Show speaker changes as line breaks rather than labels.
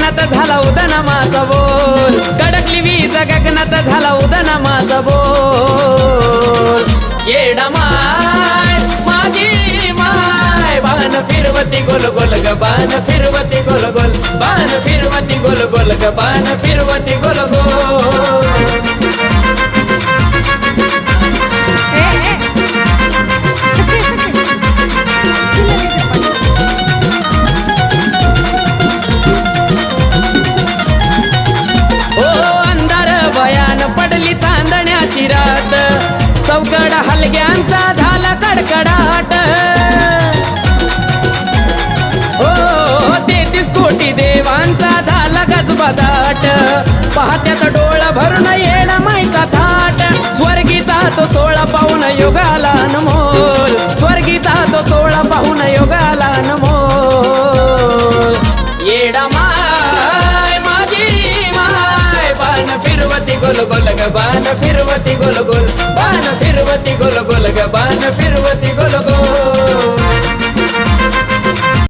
गगनात झाला उदना माझा बोल, कडकली वीज गगनात झाला उदना माझा बोल. येडा माय माझी माय, बाण फिरवती गोल गोल ग, बाण फिरवती गोल गोल, बाण फिरवती गोल गोल ग, बाण फिरवती गोल गोल. पडली चांदण्याची रात, चौकड हलग्यांचा झाला कडकडाट. ओ 33 कोटी देवांचा झाला गजबदाट, पाहत्यात डोळा भरून येडा मायचा थाट. स्वर्गीचा तो 16 पाहून योगाला अनमोल, स्वर्गीचा तो 16 पाहून योगाला अनमोल. येडा माय माझी माय, बाण फिरवती गोल गोल ग, बाण फिरवती गोल गोल, बाण फिरवती गोल गोल ग, बाण फिरवती